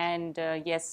and yes,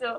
So,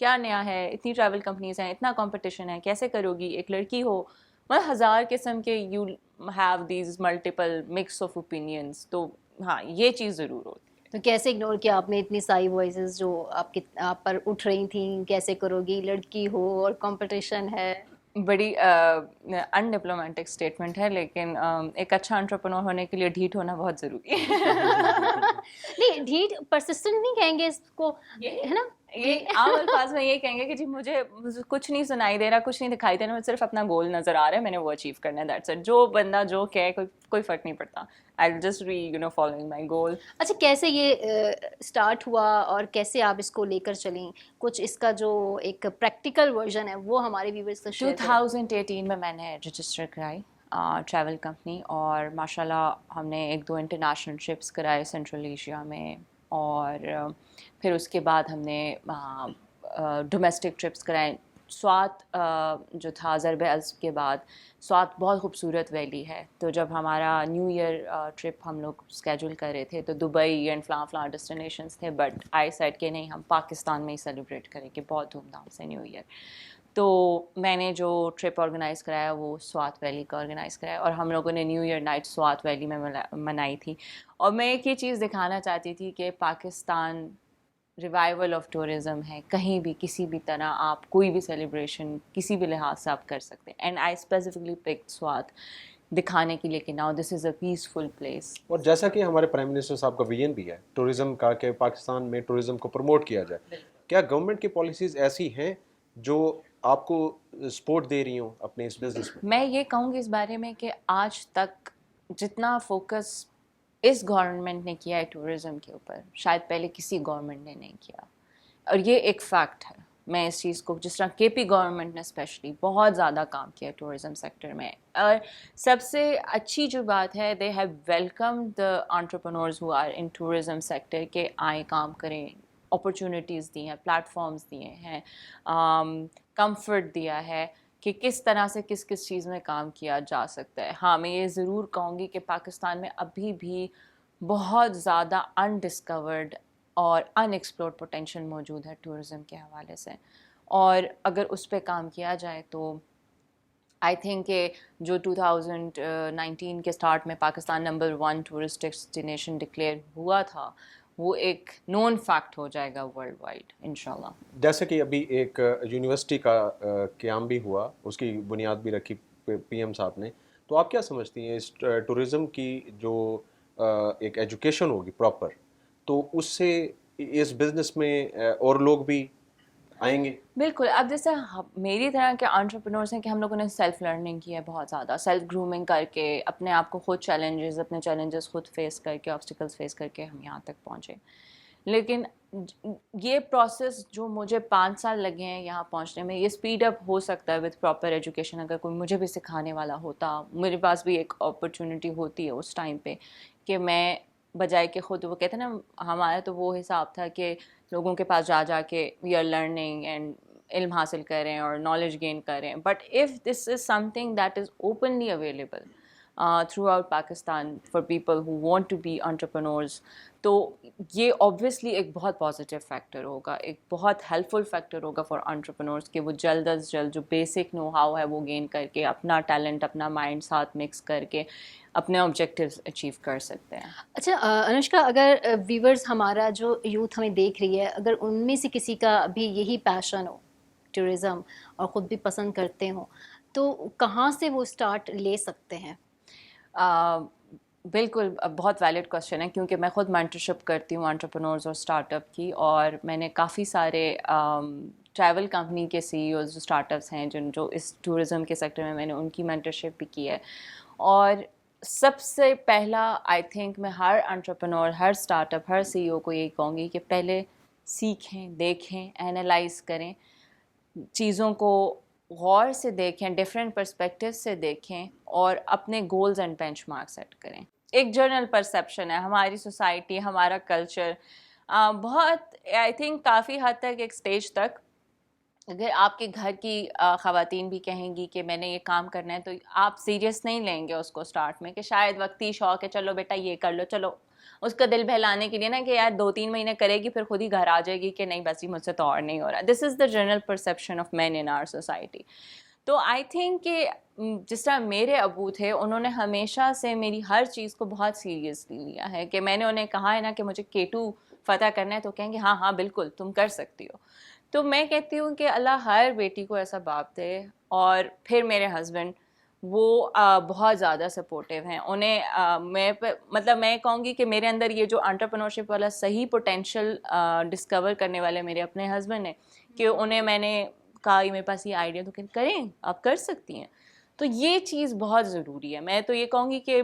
کیا نیا ہے, اتنی ٹریول کمپنیز ہیں, اتنا کمپٹیشن ہے, کیسے کرو گی, ایک لڑکی ہو, مطلب ہزار قسم کے you have these multiple mix of opinions. تو ہاں یہ چیز ضرور ہوتی ہے. تو کیسے اگنور کیا آپ نے اتنی ساری وائسز جو آپ پر اٹھ رہی تھیں, کیسے کرو گی, لڑکی ہو اور کمپٹیشن ہے؟ بڑی ان ڈپلومیٹک اسٹیٹمنٹ ہے, لیکن ایک اچھا انٹرپرنور ہونے کے لیے ڈھیٹ ہونا بہت ضروری ہے. نہیں, ڈھیٹ پرسسٹنٹ نہیں کہیں گے اس کو, ہے نا, یہ عام الفاظ میں یہ کہیں گے کہ جی مجھے کچھ نہیں سنائی دے رہا, کچھ نہیں دکھائی دے رہا, مجھے صرف اپنا گول نظر آ رہا ہے, میں نے وہ اچیو کرنا ہے, دیٹس اٹ. جو بندہ جو کہے کوئی فرق نہیں پڑتا, آئی ول جسٹ بی فالوئنگ مائی گول. اچھا کیسے یہ اسٹارٹ ہوا اور کیسے آپ اس کو لے کر چلیں, کچھ اس کا جو ایک پریکٹیکل ورژن ہے وہ ہمارے ویورز سے شیئر کریں. 2018 میں نے رجسٹر کرائی ٹریول کمپنی, اور ماشاء اللہ ہم نے 1-2 انٹرنیشنل ٹرپس کرائے سینٹرل ایشیا میں, اور پھر اس کے بعد ہم نے ڈومیسٹک ٹرپس کرائے. سوات جو تھا ضرب الز کے بعد, سوات بہت خوبصورت ویلی ہے, تو جب ہمارا نیو ایئر ٹرپ ہم لوگ اسکیجول کر رہے تھے تو دبئی اینڈ فلاں ڈیسٹینیشنس تھے, بٹ آئی سیڈ کہ نہیں, ہم پاکستان میں ہی سیلیبریٹ کریں گے بہت دھوم دھام سے نیو ایئر. تو میں نے جو ٹرپ آرگنائز کرایا وہ سوات ویلی کا آرگنائز کرایا, اور ہم لوگوں نے new year night Swat valley میں منائی تھی. اور میں ایک ہی چیز دکھانا چاہتی تھی کہ پاکستان ریوائول آف ٹورزم ہے, کہیں بھی کسی بھی طرح آپ کوئی بھی سیلیبریشن کسی بھی لحاظ سے آپ کر سکتے ہیں. اینڈ آئی اسپیسیفکلی پک سوات دکھانے کے لیے کہ now this is a peaceful place. اور جیسا کہ ہمارے پرائم منسٹر صاحب کا ویژن بھی ہے ٹورزم کا کہ پاکستان میں ٹورزم کو پروموٹ کیا جائے, کیا گورنمنٹ کی پالیسیز ایسی ہیں جو آپ کو سپورٹ دے رہی ہوں اپنے اس بزنس میں؟ میں یہ کہوں گی اس بارے میں کہ آج تک جتنا فوکس اس گورنمنٹ نے کیا ہے ٹورزم کے اوپر, شاید پہلے کسی گورنمنٹ نے نہیں کیا, اور یہ ایک فیکٹ ہے. میں اس چیز کو, جس طرح کے پی گورنمنٹ نے اسپیشلی بہت زیادہ کام کیا ٹورزم سیکٹر میں, اور سب سے اچھی جو بات ہے they have welcome the entrepreneurs who are in tourism sector کہ آئیں کام کریں, اپرچونیٹیز دی ہیں, پلیٹفارمز دیے ہیں, کمفرٹ دیا ہے کہ کس طرح سے کس چیز میں کام کیا جا سکتا ہے. ہاں میں یہ ضرور کہوں گی کہ پاکستان میں ابھی بھی بہت زیادہ انڈسکورڈ اور ان ایکسپلورڈ پوٹینشیل موجود ہے ٹورزم کے حوالے سے, اور اگر اس پہ کام کیا جائے تو آئی تھنک کہ جو 2019 کے اسٹارٹ میں Pakistan number 1 tourist destination declare ہوا تھا, وہ ایک نون فیکٹ ہو جائے گا ورلڈ وائڈ انشاءاللہ. جیسے کہ ابھی ایک یونیورسٹی کا قیام بھی ہوا, اس کی بنیاد بھی رکھی پی ایم صاحب نے, تو آپ کیا سمجھتی ہیں اس ٹورزم کی جو ایک ایجوکیشن ہوگی پراپر, تو اس سے اس بزنس میں اور لوگ بھی آئیں گے؟ بالکل. اب جیسے میری طرح کے انٹرپرینورس ہیں کہ ہم لوگوں نے سیلف لرننگ کی ہے بہت زیادہ, سیلف گرومنگ کر کے اپنے آپ کو خود اپنے چیلنجز خود فیس کر کے, آبسٹیکلس فیس کر کے ہم یہاں تک پہنچے. لیکن یہ پروسیس جو مجھے 5 سال لگے ہیں یہاں پہنچنے میں, یہ اسپیڈ اپ ہو سکتا ہے وتھ پراپر ایجوکیشن. اگر کوئی مجھے بھی سکھانے والا ہوتا, میرے پاس بھی ایک اپرچونیٹی ہوتی ہے اس ٹائم پہ کہ میں بجائے کہ خود, وہ کہتے ہیں نا ہمارا تو وہ حساب تھا کہ لوگوں کے پاس جا کے وی آر لرننگ اینڈ علم حاصل کریں اور نالج گین کریں. But if this is something that is openly available throughout Pakistan for people who want to be entrepreneurs, تو یہ اوبویسلی ایک بہت پازیٹیو فیکٹر ہوگا, ایک بہت ہیلپ فل فیکٹر ہوگا فار انٹرپرنورز کہ وہ جلد از جلد جو بیسک نو ہاؤ ہے وہ گین کر کے اپنا ٹیلنٹ, اپنا مائنڈ ساتھ مکس کر کے اپنے آبجیکٹیوز اچیو کر سکتے ہیں. اچھا انوشکا, اگر ویورز ہمارا جو یوتھ ہمیں دیکھ رہی ہے, اگر ان میں سے کسی کا بھی یہی پیشن ہو ٹورزم اور خود بھی پسند کرتے ہوں, تو کہاں سے وہ اسٹارٹ لے سکتے ہیں؟ بالکل بہت ویلڈ کوشچن ہے, کیونکہ میں خود مینٹرشپ کرتی ہوں انٹرپرنورز اور اسٹارٹ اپ کی, اور میں نے کافی سارے ٹریول کمپنی کے سی ای اوز جو اسٹارٹ اپس ہیں جو اس ٹورزم کے سیکٹر میں نے ان کی مینٹرشپ بھی کی ہے. اور سب سے پہلا آئی تھنک میں ہر انٹرپرنور, ہر اسٹارٹ اپ, ہر سی ای او کو یہی کہوں گی کہ پہلے سیکھیں, دیکھیں, اینالائز کریں, چیزوں کو غور سے دیکھیں, ڈفرینٹ پرسپیکٹیو سے دیکھیں, اور اپنے goals and benchmark set کریں. ایک جنرل پرسیپشن ہے ہماری سوسائٹی, ہمارا کلچر بہت آئی تھنک کافی حد تک ایک اسٹیج تک, اگر آپ کے گھر کی خواتین بھی کہیں گی کہ میں نے یہ کام کرنا ہے, تو آپ سیریس نہیں لیں گے اس کو اسٹارٹ میں, کہ شاید وقتی شوق ہے, چلو بیٹا یہ کر لو, چلو اس کا دل بہلانے کے لیے نا کہ یار 2-3 مہینے کرے گی پھر خود ہی گھر آ جائے گی کہ نہیں بس ہی مجھ سے تو اور نہیں ہو رہا. This is the general perception of men in our society. تو آئی تھنک کہ جس طرح میرے ابو تھے انہوں نے ہمیشہ سے میری ہر چیز کو بہت سیریسلی لیا ہے کہ میں نے انہیں کہا ہے نا کہ مجھے K2 فتح کرنا ہے تو کہیں گے ہاں ہاں بالکل تم کر سکتی ہو. تو میں کہتی ہوں کہ اللہ ہر بیٹی کو ایسا باپ دے. اور پھر میرے ہسبینڈ وہ بہت زیادہ سپورٹیو ہیں. انہیں میں کہوں گی کہ میرے اندر یہ جو انٹرپرینورشپ والا صحیح پوٹینشیل ڈسکور کرنے والے میرے اپنے ہسبینڈ ہیں کہ انہیں میں نے کہا میرے پاس یہ آئیڈیا تو کریں آپ کر سکتی ہیں. تو یہ چیز بہت ضروری ہے. میں تو یہ کہوں گی کہ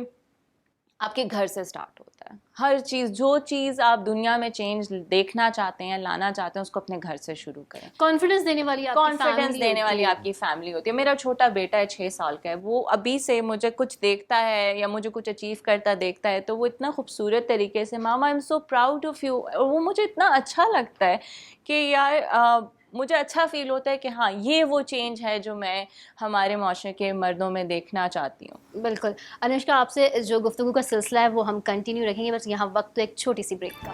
آپ کے گھر سے سٹارٹ ہوتا ہے ہر چیز. جو چیز آپ دنیا میں چینج دیکھنا چاہتے ہیں لانا چاہتے ہیں اس کو اپنے گھر سے شروع کریں. کانفیڈنس دینے والی آپ کی فیملی ہوتی ہے. میرا چھوٹا بیٹا ہے 6 سال کا ہے, وہ ابھی سے مجھے کچھ دیکھتا ہے یا مجھے کچھ اچیو کرتا دیکھتا ہے تو وہ اتنا خوبصورت طریقے سے mama I am so proud of you. وہ مجھے اتنا اچھا لگتا ہے کہ یار مجھے اچھا فیل ہوتا ہے کہ ہاں یہ وہ چینج ہے جو میں ہمارے معاشرے کے مردوں میں دیکھنا چاہتی ہوں. بالکل. انوشکا آپ سے جو گفتگو کا سلسلہ ہے وہ ہم کنٹینیو رکھیں گے, بس یہاں وقت تو ایک چھوٹی سی بریک کا.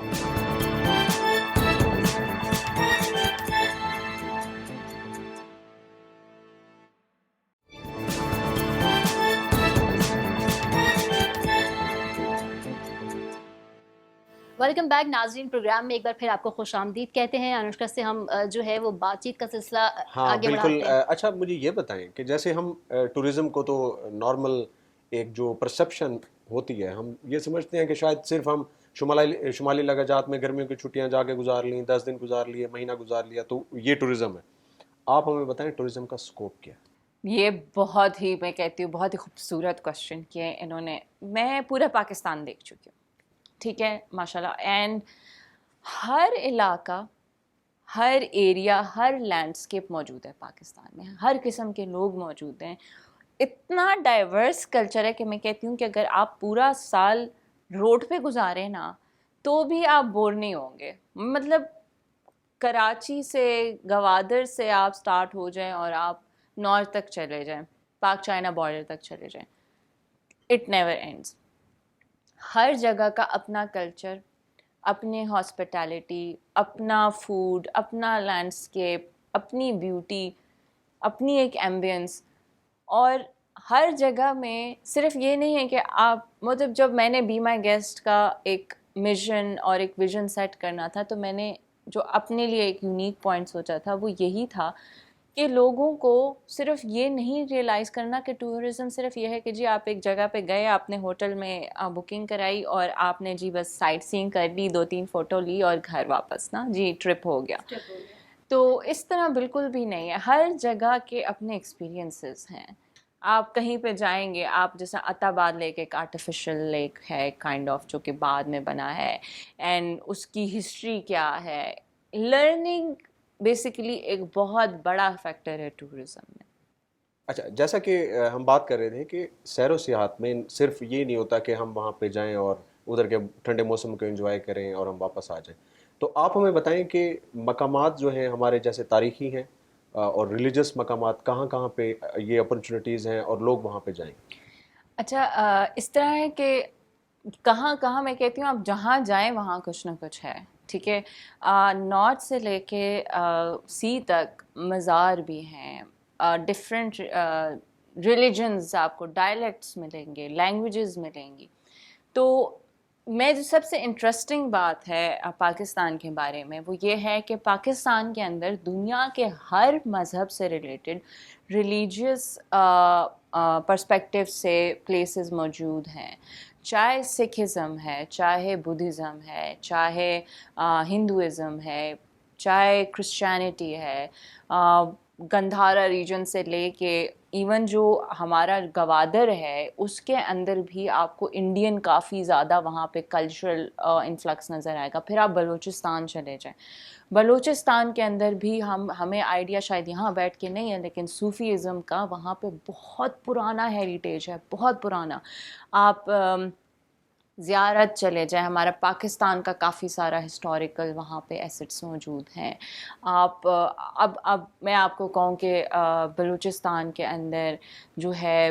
ویلکم بیک ناظرین. پروگرام میں ایک بار پھر آپ کو خوش آمدید کہتے ہیں. انوشکا سے ہم جو ہے وہ بات چیت کا سلسلہ آگے بڑھاتے ہیں. اچھا مجھے یہ بتائیں کہ جیسے ہم ٹورزم کو تو نارمل ایک جو پرسیپشن ہوتی ہے ہم یہ سمجھتے ہیں کہ شاید صرف ہم شمالی لہجات میں گرمیوں کی چھٹیاں جا کے گزار لیں, 10 دن گزار لیے, مہینہ گزار لیا تو یہ ٹورزم ہے. آپ ہمیں بتائیں ٹورزم کا اسکوپ کیا ہے؟ یہ بہت ہی میں کہتی ہوں بہت ہی خوبصورت کوشچن کیے انہوں نے. میں پورا پاکستان دیکھ چکی ہوں, ٹھیک ہے ماشاء اللہ. اینڈ ہر علاقہ, ہر ایریا, ہر لینڈسکیپ موجود ہے پاکستان میں. ہر قسم کے لوگ موجود ہیں. اتنا ڈائیورس کلچر ہے کہ میں کہتی ہوں کہ اگر آپ پورا سال روڈ پہ گزاریں نا تو بھی آپ بور نہیں ہوں گے. مطلب کراچی سے گوادر سے آپ سٹارٹ ہو جائیں اور آپ نارتھ تک چلے جائیں, پاک چائنا بارڈر تک چلے جائیں, اٹ نیور اینڈز. ہر جگہ کا اپنا کلچر, اپنے ہاسپٹیلٹی, اپنا فوڈ, اپنا لینڈسکیپ, اپنی بیوٹی, اپنی ایک ایمبینس. اور ہر جگہ میں صرف یہ نہیں ہے کہ آپ مطلب جب میں نے بی مائی گیسٹ کا ایک مشن اور ایک ویژن سیٹ کرنا تھا تو میں نے جو اپنے لیے ایک یونیک پوائنٹ سوچا تھا وہ یہی تھا کہ لوگوں کو صرف یہ نہیں ریئلائز کرنا کہ ٹورزم صرف یہ ہے کہ جی آپ ایک جگہ پہ گئے, آپ نے ہوٹل میں بکنگ کرائی اور آپ نے جی بس سائٹ سینگ کر لی, 2-3 فوٹو لی اور گھر واپس نا جی ٹرپ ہو گیا. تو اس طرح بالکل بھی نہیں ہے. ہر جگہ کے اپنے ایکسپیرینسز ہیں. آپ کہیں پہ جائیں گے, آپ جیسا عطا آباد لیک ایک آرٹیفیشل لیک ہے کائنڈ آف جو کہ بعد میں بنا ہے, اینڈ اس کی ہسٹری کیا ہے. لرننگ بیسیکلی ایک بہت بڑا فیکٹر ہے ٹورزم میں. اچھا جیسا کہ ہم بات کر رہے تھے کہ سیر و سیاحت میں صرف یہ نہیں ہوتا کہ ہم وہاں پہ جائیں اور ادھر کے ٹھنڈے موسم کو انجوائے کریں اور ہم واپس آ جائیں. تو آپ ہمیں بتائیں کہ مقامات جو ہیں ہمارے جیسے تاریخی ہیں اور ریلیجس مقامات کہاں کہاں پہ یہ اپرچونیٹیز ہیں اور لوگ وہاں پہ جائیں. اچھا اس طرح ہے کہ کہاں کہاں میں کہتی ہوں آپ جہاں جائیں وہاں کچھ نہ کچھ ہے, ٹھیک ہے. نارتھ سے لے کے سی تک مزار بھی ہیں, ڈفرینٹ ریلیجنز آپ کو ڈائلیکٹس ملیں گے, لینگویجز ملیں گی. تو میں جو سب سے انٹرسٹنگ بات ہے پاکستان کے بارے میں وہ یہ ہے کہ پاکستان کے اندر دنیا کے ہر مذہب سے ریلیٹڈ ریلیجیس پرسپیکٹیو سے پلیسز موجود ہیں. چاہے سکھزم ہے, چاہے بدھزم ہے, چاہے ہندوازم ہے, چاہے کرسچینٹی ہے, گندھارا ریجن سے لے کے ایون جو ہمارا گوادر ہے اس کے اندر بھی آپ کو انڈین کافی زیادہ وہاں پہ کلچرل انفلکس نظر آئے گا. پھر آپ بلوچستان چلے جائیں, بلوچستان کے اندر بھی ہمیں آئیڈیا شاید یہاں بیٹھ کے نہیں ہے لیکن صوفی ازم کا وہاں پہ بہت پرانا ہیریٹیج ہے, بہت پرانا. آپ زیارت چلے جائیں, ہمارا پاکستان کا کافی سارا ہسٹوریکل وہاں پہ ایسٹس موجود ہیں. آپ اب میں آپ کو کہوں کہ بلوچستان کے اندر جو ہے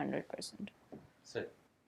100%.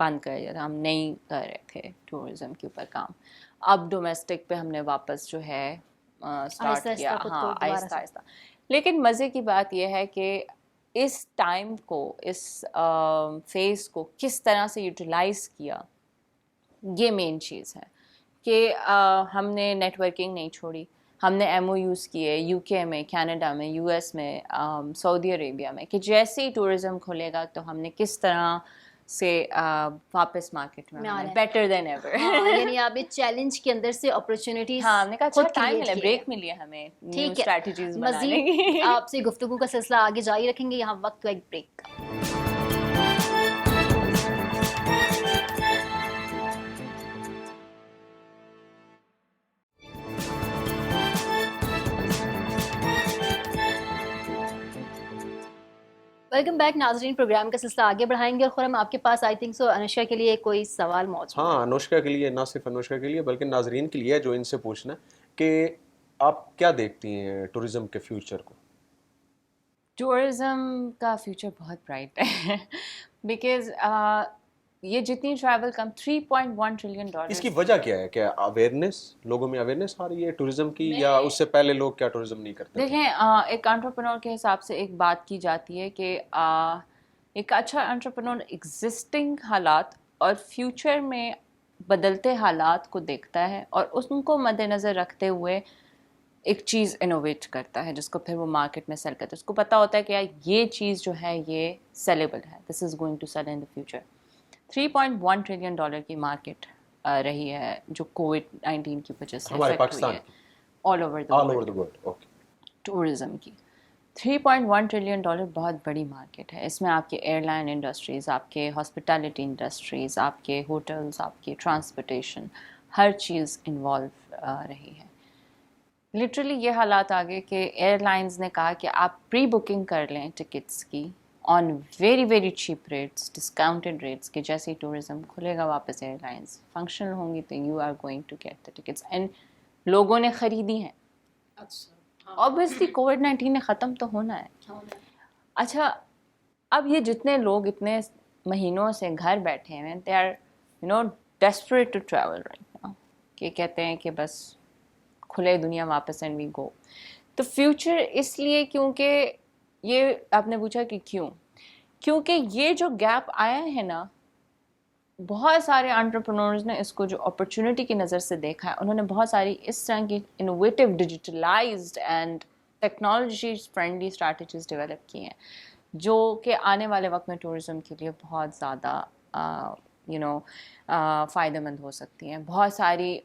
بند کر دیا تھا, ہم نہیں کر رہے تھے ٹورزم کے اوپر کام. اب ڈومیسٹک پہ ہم نے واپس جو ہے اسٹارٹ کیا, ہاں آہستہ آہستہ. لیکن مزے کی بات یہ ہے کہ اس ٹائم کو, اس فیز کو کس طرح سے یوٹیلائز کیا, یہ مین چیز ہے. کہ ہم نے نیٹ ورکنگ نہیں چھوڑی, ہم نے ایم او یوز کیے یو کے میں, کینیڈا میں, یو ایس میں, سعودی عربیہ میں, کہ جیسے ہی ٹورزم کھلے گا تو ہم نے کس طرح سے واپس مارکیٹ میں آنا ہے, بیٹر دین ایور. یعنی آپ اس چیلنج کے اندر سے اپرچونیٹیز, ہاں, ہم نے کہا اچھا ٹائم ملا, بریک ملی ہے ہمیں نیو اسٹریٹجیز بنانے کی. مزید آپ سے گفتگو کا سلسلہ آگے جاری رکھیں گے, یہاں وقت کا ایک بریک. ویلکم بیک ناظرین, پروگرام کا سلسلہ آگے بڑھائیں گے. اور خرم آپ کے پاس آئی تھنک سو انوشکا کے لیے کوئی سوال موجود ہے. ہاں, انوشکا کے لیے, نہ صرف انوشکا کے لیے بلکہ ناظرین کے لیے جو ان سے پوچھنا کہ آپ کیا دیکھتی ہیں ٹورزم کے فیوچر کو؟ ٹورزم کا فیوچر بہت برائٹ ہے بیکاز یہ جتنی ٹریول کم $3.1 ٹریلین. اس کی وجہ کیا ہے؟ کیا اویئرنیس, لوگوں میں اویئرنیس آ رہی ہے ٹورزم کی, یا اس سے پہلے لوگ کیا ٹورزم نہیں کرتے؟ دیکھیں, ایک انٹرپرنور کے حساب سے ایک بات کی جاتی ہے کہ ایک اچھا انٹرپرنور ایگزسٹنگ حالات اور فیوچر میں بدلتے حالات کو دیکھتا ہے اور ان کو مد نظر رکھتے ہوئے ایک چیز انوویٹ کرتا ہے جس کو پھر وہ مارکیٹ میں سیل کرتا ہے. اس کو پتہ ہوتا ہے کہ یہ چیز جو ہے یہ سیلیبل ہے, this is going to sell in the future. $3.1 trillion کی مارکیٹ رہی ہے جو کووڈ-19 کی وجہ سے ہمارے پاکستان کی, all over the world. Tourism کی $3.1 ٹریلین بہت بڑی مارکیٹ ہے. اس میں آپ کے ایئر لائن انڈسٹریز, آپ کے ہاسپٹیلٹی انڈسٹریز, آپ کے ہوٹلز, آپ کے ٹرانسپورٹیشن, ہر چیز انوالو رہی ہے. لٹرلی یہ حالات آ گئے کہ ایئر لائنز نے کہا کہ آپ پری بکنگ کر لیں ٹکٹس کی on very very cheap rates, discounted rates, کہ جیسے ہی ٹورزم کھلے گا واپس ایئر لائنز فنکشنل ہوں گی تو you are going to get the tickets. And لوگوں نے خریدی ہیں. اوبویسلی کووڈ-19 نے ختم تو ہونا ہے. اچھا, اب یہ جتنے لوگ اتنے مہینوں سے گھر بیٹھے ہیں, they are desperate to travel right now, کہ کہتے ہیں کہ بس کھلے دنیا واپس اینڈ وی گو. تو فیوچر اس لیے, کیونکہ یہ آپ نے پوچھا کہ کیونکہ یہ جو گیپ آیا ہے نا, بہت سارے انٹرپرنورز نے اس کو جو اپرچونٹی کی نظر سے دیکھا ہے, انہوں نے بہت ساری اس طرح کی innovative, digitalised and technology friendly strategies develop کی ہیں جو کہ آنے والے وقت میں ٹورزم کے لیے بہت زیادہ فائدہ مند ہو سکتی ہیں. بہت ساری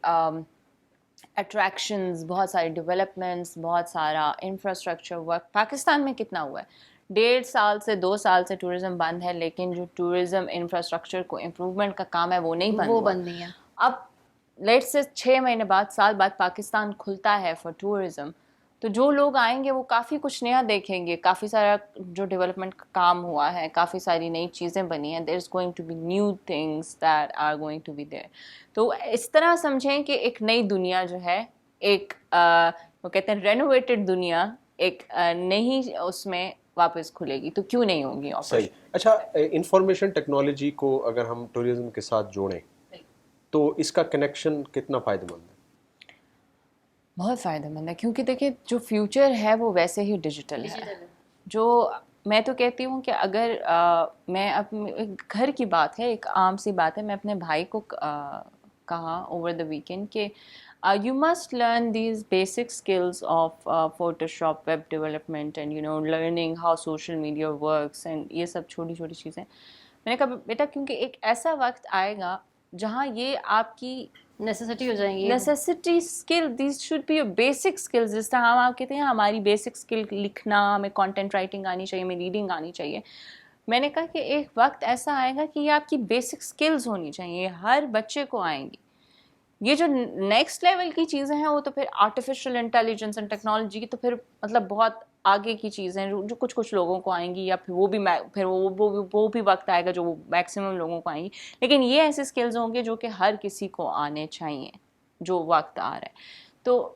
اٹریکشنز, بہت ساری ڈیولپمنٹس, بہت سارا انفراسٹرکچر ورک. پاکستان میں کتنا ہوا ہے, 1.5 سال سے 2 سال سے ٹورزم بند ہے, لیکن جو ٹورزم انفراسٹرکچر کو امپروومنٹ کا کام ہے وہ نہیں بند ہے. اب لیٹ سے 6 مہینے بعد, سال بعد پاکستان کھلتا ہے فار ٹورزم, تو جو لوگ آئیں گے وہ کافی کچھ نیا دیکھیں گے. کافی سارا جو ڈیولپمنٹ کا کام ہوا ہے, کافی ساری نئی چیزیں بنی ہیں. There is going to be new things that are going to be there. تو اس طرح سمجھیں کہ ایک نئی دنیا جو ہے, ایک وہ کہتے ہیں رینوویٹڈ دنیا, ایک نئی اس میں واپس کھلے گی. تو کیوں نہیں ہوگی؟ صحیح. اچھا, انفارمیشن ٹیکنالوجی کو اگر ہم ٹورزم کے ساتھ جوڑیں تو اس کا کنیکشن کتنا فائدہ مند ہے؟ بہت فائدہ مند ہے, کیونکہ دیکھیں جو فیوچر ہے وہ ویسے ہی ڈیجیٹل ہے. جو میں تو کہتی ہوں کہ اگر میں گھر کی بات ہے, ایک عام سی بات ہے, میں اپنے بھائی کو کہا اوور دا ویکینڈ کہ you must learn these basic skills of Photoshop, web development and learning how social media works and یہ سب چھوٹی چھوٹی چیزیں. میں نے کہا بیٹا کیونکہ ایک ایسا وقت آئے گا جہاں یہ آپ کی نیسیسٹی ہو جائیں گی, necessity skill, these should be your basic skills. جس طرح ہم آپ کہتے ہیں ہماری بیسک اسکل لکھنا, ہمیں کانٹینٹ رائٹنگ آنی چاہیے, ہمیں ریڈنگ آنی چاہیے. میں نے کہا کہ ایک وقت ایسا آئے گا کہ یہ آپ کی بیسک اسکلز ہونی چاہیے, ہر بچے کو آئیں گی. یہ جو نیکسٹ لیول کی چیزیں ہیں وہ تو پھر آرٹیفیشیل انٹیلیجنس اینڈ ٹیکنالوجی کی تو پھر مطلب بہت آگے کی چیزیں جو کچھ لوگوں کو آئیں گی, یا پھر وہ بھی وقت آئے گا جو میکسیمم لوگوں کو آئیں گی. لیکن یہ ایسے اسکلز ہوں گے جو کہ ہر کسی کو آنے چاہیے جو وقت آ رہا ہے. تو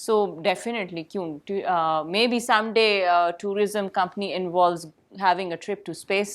So definitely, maybe someday tourism company involves having a trip to space.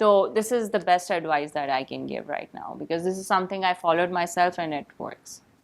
So this is the best advice that I can give right now, because this is something I followed myself and it works.